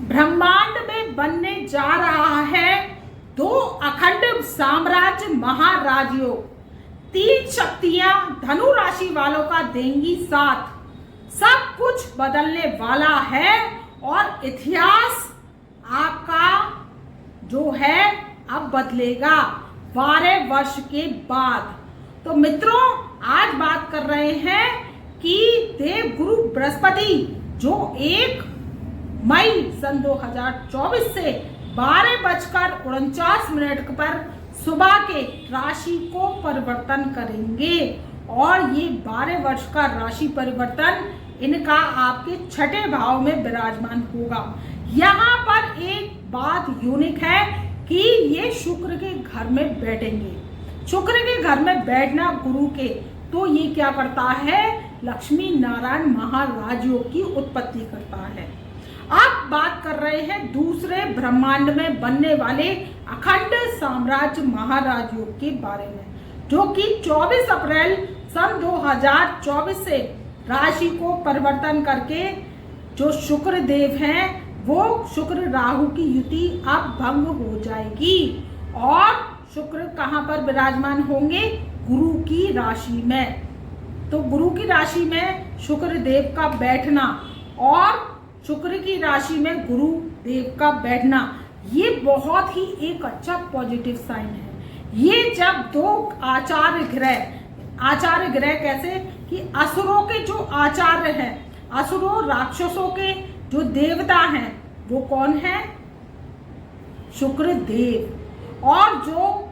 ब्रह्मांड में बनने जा रहा है दो अखंड साम्राज्य महाराजयोग। तीन शक्तियां धनु राशि वालों का देंगी साथ। सब कुछ बदलने वाला है और इतिहास आपका जो है अब बदलेगा 12 वर्ष के बाद। तो मित्रों, आज बात कर रहे हैं कि देव गुरु बृहस्पति जो 1 मई सन 2024 से 12:49 पर सुबह के राशि को परिवर्तन करेंगे और ये 12 वर्ष का राशि परिवर्तन इनका आपके छठे भाव में विराजमान होगा। यहाँ पर एक बात यूनिक है कि ये शुक्र के घर में बैठेंगे। शुक्र के घर में बैठना गुरु के, तो ये क्या करता है, लक्ष्मी नारायण महाराजयोग की उत्पत्ति करता है। अब बात कर रहे हैं दूसरे ब्रह्मांड में बनने वाले अखंड साम्राज्य महाराजयोग के बारे में, जो कि 24 अप्रैल सन 2024 से राशि को परिवर्तन करके जो शुक्र देव हैं वो शुक्र राहु की युति अब भंग हो जाएगी और शुक्र कहां पर विराजमान होंगे, गुरु की राशि में। तो गुरु की राशि में शुक्र देव का बैठना और शुक्र की राशि में गुरु देव का बैठना, ये बहुत ही एक अच्छा पॉजिटिव साइन है। ये जब दो आचार्य ग्रह कैसे कि असुरों के जो आचार्य हैं, असुरों राक्षसों के जो देवता हैं वो कौन है, शुक्र देव, और जो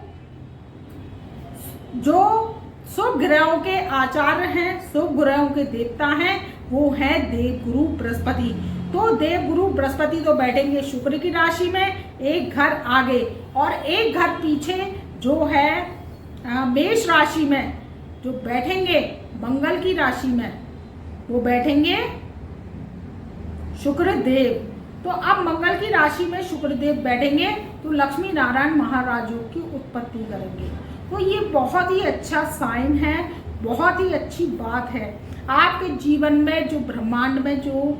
शुभ ग्रहों के आचार्य हैं, शुभ ग्रहों के देवता हैं, वो है देवगुरु बृहस्पति। तो देवगुरु बृहस्पति तो बैठेंगे शुक्र की राशि में, एक घर आगे, और एक घर पीछे जो है मेष राशि में जो बैठेंगे मंगल की राशि में, वो बैठेंगे शुक्र देव। तो अब मंगल की राशि में शुक्र देव बैठेंगे तो लक्ष्मी नारायण महाराजयोग की उत्पत्ति करेंगे। तो ये बहुत ही अच्छा साइन है, बहुत ही अच्छी बात है। आपके जीवन में जो ब्रह्मांड में जो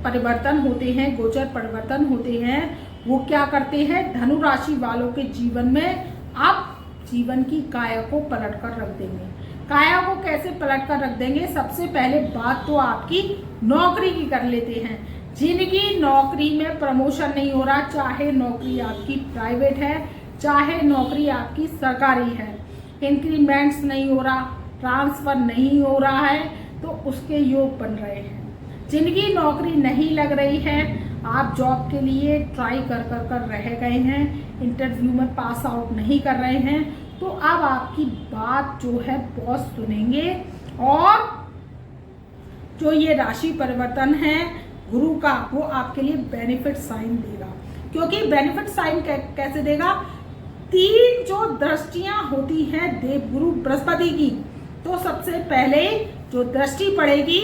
परिवर्तन होते हैं, गोचर परिवर्तन होते हैं, वो क्या करते हैं, धनु राशि वालों के जीवन में अब जीवन की काया को पलट कर रख देंगे। काया को कैसे पलट कर रख देंगे, सबसे पहले बात तो आपकी नौकरी की कर लेते हैं। जिनकी नौकरी में प्रमोशन नहीं हो रहा, चाहे नौकरी आपकी प्राइवेट है चाहे नौकरी आपकी सरकारी है, इंक्रीमेंट्स नहीं हो रहा, ट्रांसफर नहीं हो रहा है, तो उसके योग बन रहे हैं। जिनकी नौकरी नहीं लग रही है, आप जॉब के लिए ट्राई कर रह गए हैं, इंटरव्यू में पास आउट नहीं कर रहे हैं, तो अब आपकी बात जो है बॉस सुनेंगे और जो ये राशि परिवर्तन है गुरु का, वो आपके लिए बेनिफिट साइन देगा। क्योंकि बेनिफिट साइन कैसे देगा, 3 जो दृष्टियां होती हैं देवगुरु बृहस्पति की, तो सबसे पहले जो दृष्टि पड़ेगी,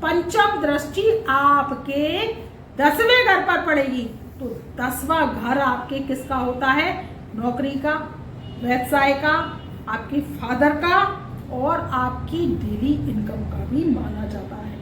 पंचम दृष्टि आपके 10वें घर पर पड़ेगी। तो 10वां घर आपके किसका होता है, नौकरी का, व्यवसाय का, आपके फादर का और आपकी डेली इनकम का भी माना जाता है।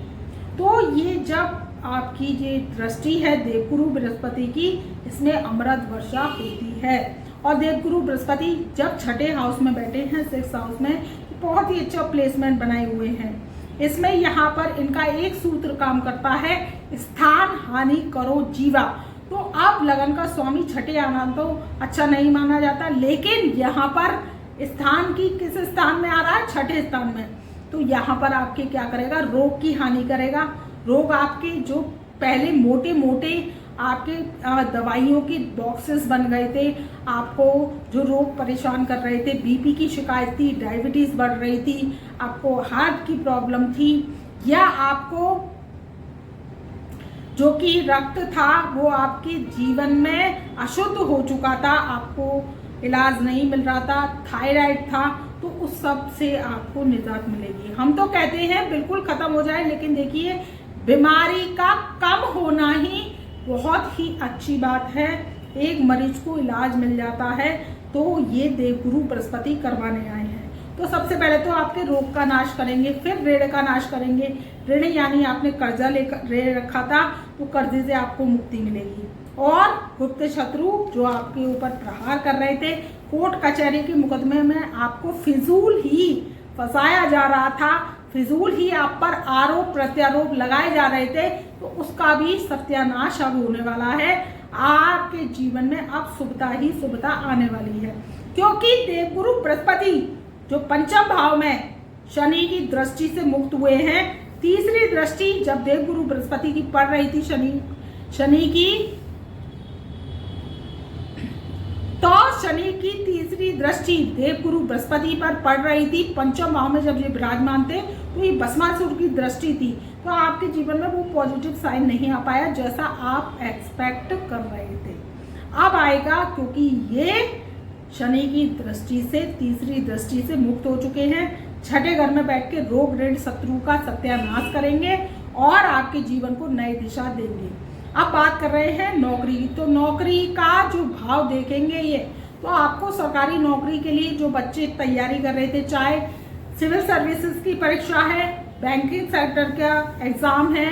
तो ये जब आपकी ये दृष्टि है देवगुरु बृहस्पति की, इसमें अमृत वर्षा होती है। और देवगुरु बृहस्पति जब छठे हाउस में बैठे हैं, 6th हाउस में, बहुत ही अच्छा प्लेसमेंट बनाए हुए हैं। इसमें यहाँ पर इनका एक सूत्र काम करता है, स्थान हानि करो जीवा। तो अब लगन का स्वामी छठे आना तो अच्छा नहीं माना जाता, लेकिन यहाँ पर स्थान की किस स्थान में आ रहा है, छठे स्थान में। तो यहाँ पर आपके क्या करेगा, रोग की हानि करेगा। रोग आपके जो पहले मोटे मोटे आपके दवाइयों की बॉक्सेस बन गए थे, आपको जो रोग परेशान कर रहे थे, बीपी की शिकायत थी, डायबिटीज बढ़ रही थी, आपको हार्ट की प्रॉब्लम थी, या आपको जो कि रक्त था वो आपके जीवन में अशुद्ध हो चुका था, आपको इलाज नहीं मिल रहा था, थायराइड था, तो उस सब से आपको निजात मिलेगी। हम तो कहते हैं बिल्कुल खत्म हो जाए, लेकिन देखिए बीमारी का कम होना ही बहुत ही अच्छी बात है। एक मरीज को इलाज मिल जाता है तो ये देवगुरु बृहस्पति करवाने आए हैं। तो सबसे पहले तो आपके रोग का नाश करेंगे, फिर ऋण का नाश करेंगे, ऋण यानी आपने कर्जा ले रखा था तो कर्जे से आपको मुक्ति मिलेगी। और गुप्त शत्रु जो आपके ऊपर प्रहार कर रहे थे, कोर्ट कचहरी के मुकदमे में आपको फिजूल ही फंसाया जा रहा था, फिजूल ही आप पर आरोप प्रत्यारोप लगाए जा रहे थे, तो उसका भी सत्यानाश अब होने वाला है। आपके जीवन में अब शुभता ही शुभता आने वाली है, क्योंकि देवगुरु बृहस्पति जो पंचम भाव में शनि की दृष्टि से मुक्त हुए हैं। तीसरी दृष्टि जब देवगुरु बृहस्पति की पड़ रही थी शनि की, तो शनि की तीसरी दृष्टि देवगुरु बृहस्पति पर पड़ रही थी। पंचम भाव में जब ये विराजमान थे तो ये भस्मासुर की दृष्टि थी, तो आपके जीवन में वो पॉजिटिव साइन नहीं आ पाया जैसा आप एक्सपेक्ट कर रहे थे। अब आएगा, क्योंकि ये शनि की दृष्टि से तीसरी दृष्टि से मुक्त हो चुके हैं। छठे घर में बैठ के रोग ऋण शत्रु का सत्यानाश करेंगे और आपके जीवन को नई दिशा देंगे। अब बात कर रहे हैं नौकरी, तो नौकरी का जो भाव देखेंगे ये, तो आपको सरकारी नौकरी के लिए जो बच्चे तैयारी कर रहे थे, चाहे सिविल सर्विसेज की परीक्षा है, बैंकिंग सेक्टर का एग्जाम है,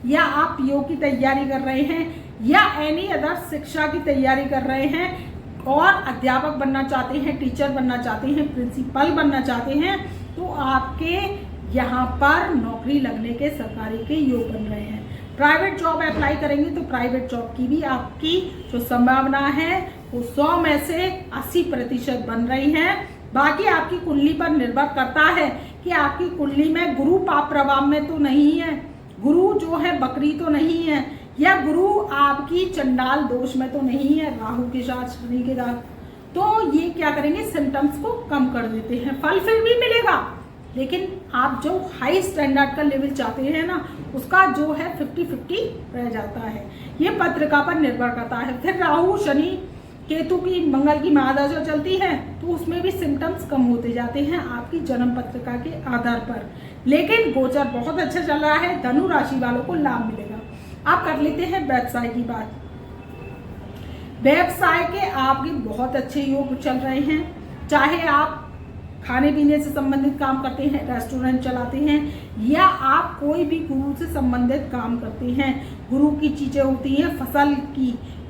या आप पीओ की तैयारी कर रहे हैं, या एनी अदर शिक्षा की तैयारी कर रहे हैं और अध्यापक बनना चाहते हैं, टीचर बनना चाहते हैं, प्रिंसिपल बनना चाहते हैं, तो आपके यहाँ पर नौकरी लगने के सरकारी के योग बन रहे हैं। प्राइवेट जॉब अप्लाई करेंगे तो प्राइवेट जॉब की भी आपकी जो संभावना है वो 100 में से 80% बन रही है। बाकी आपकी कुंडली पर निर्भर करता है कि आपकी कुंडली में गुरु पाप प्रभाव में तो नहीं है, गुरु जो है बकरी तो नहीं है, या गुरु आपकी चंडाल दोष में तो नहीं है, राहु के साथ शनि के साथ, तो ये क्या करेंगे, सिम्टम्स को कम कर देते हैं। फल फिर भी मिलेगा, लेकिन आप जो हाई स्टैंडर्ड का लेवल चाहते हैं ना, उसका जो है 50-50 रह जाता है। ये पत्रिका पर निर्भर करता है। फिर राहु शनि केतु की मंगल की महादशा चलती है तो उसमें भी सिम्टम्स कम होते जाते हैं आपकी जन्म पत्रिका के आधार पर। लेकिन गोचर बहुत अच्छा चल रहा है, धनु राशि वालों को लाभ मिलेगा। आप कर लेते हैं व्यवसाय की बात। व्यवसाय के आपके बहुत अच्छे योग चल रहे हैं, चाहे आप खाने पीने से संबंधित काम करते हैं, रेस्टोरेंट चलाते हैं, या आप कोई भी गुरु से संबंधित काम करते हैं। गुरु की चीजें होती हैं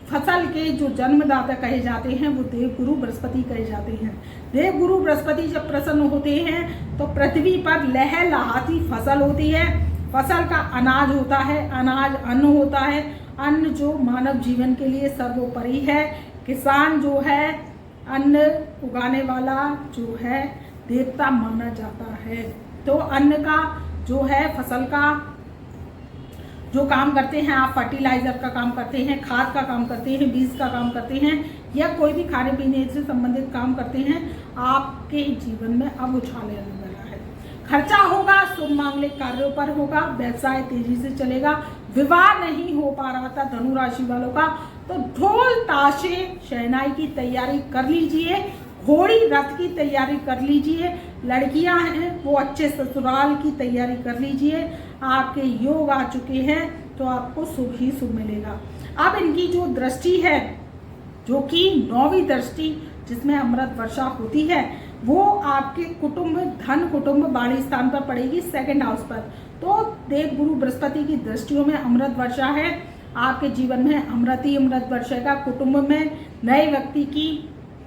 फसल के जो जन्मदाता कहे जाते हैं वो देवगुरु बृहस्पति कहे जाते हैं। देवगुरु बृहस्पति जब प्रसन्न होते हैं तो पृथ्वी पर लहलहाती फसल होती है। फसल का अनाज होता है, अनाज अन्न होता है, अन्न जो मानव जीवन के लिए सर्वोपरि है। किसान जो है अन्न उगाने वाला जो है देवता माना जाता है। तो अन्न का जो है फसल का जो काम करते हैं, आप फर्टिलाइजर का काम करते हैं, खाद का काम करते हैं, बीज का काम करते हैं, या कोई भी खाने पीने से संबंधित काम करते हैं, आपके जीवन में अब उछाल आने वाला है। खर्चा होगा, शुभ मांगलिक कार्यों पर होगा, व्यवसाय तेजी से चलेगा। विवाह नहीं हो पा रहा था धनु राशि वालों का, तो ढोल ताशे शहनाई की तैयारी कर लीजिए, घोड़ी रथ की तैयारी कर लीजिए। लड़कियां हैं वो अच्छे ससुराल की तैयारी कर लीजिए। आपके योग आ चुके हैं तो आपको शुभ ही शुभ मिलेगा। अब इनकी जो दृष्टि है, जो कि 9वीं दृष्टि जिसमें अमृत वर्षा होती है, वो आपके कुटुंब, धन, कुटुंब, बाड़ी स्थान पर पड़ेगी, 2nd हाउस पर। तो देवगुरु बृहस्पति की दृष्टियों में अमृत वर्षा है। आपके जीवन में अमृत ही अमृत वर्षेगा। कुटुंब में नए व्यक्ति की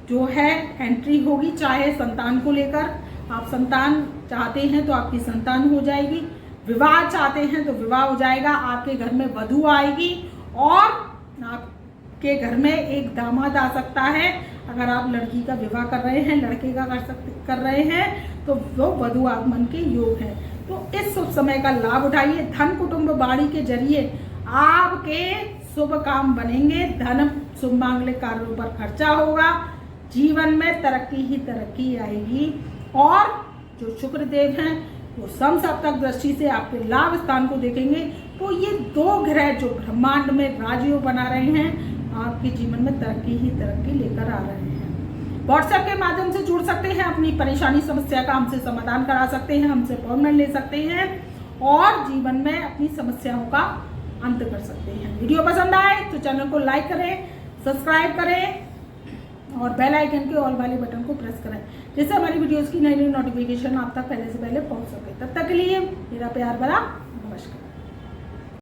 जो है एंट्री होगी, चाहे संतान को लेकर आप संतान चाहते हैं तो आपकी संतान हो जाएगी, विवाह चाहते हैं तो विवाह हो जाएगा, आपके घर में वधू आएगी और आपके घर में एक दामाद आ सकता है। अगर आप लड़की का विवाह कर रहे हैं, लड़के का कर रहे हैं तो वो वधू आगमन के योग है। तो इस शुभ समय का लाभ उठाइए। धन, कुटुंब, बाड़ी के जरिए आपके शुभ काम बनेंगे, धन, शुभ मांगलिक कार्यों पर खर्चा होगा, जीवन में तरक्की ही तरक्की आएगी। और जो शुक्रदेव हैं वो समसप्तक दृष्टि से आपके लाभ स्थान को देखेंगे। तो ये 2 ग्रह जो ब्रह्मांड में राजयोग बना रहे हैं, आपके जीवन में तरक्की ही तरक्की लेकर आ रहे हैं। व्हाट्सएप के माध्यम से जुड़ सकते हैं, अपनी परेशानी समस्या का हमसे समाधान करा सकते हैं, हमसे अपॉइंटमेंट ले सकते हैं और जीवन में अपनी समस्याओं का अंत कर सकते हैं। वीडियो पसंद आए तो चैनल को लाइक करें, सब्सक्राइब करें और बेल आइकन के ऑल वाले बटन को प्रेस करें, जिससे हमारी वीडियोस की नई नई नोटिफिकेशन आप तक पहले से पहले पहुंच सके। तब तक के लिए मेरा प्यार भरा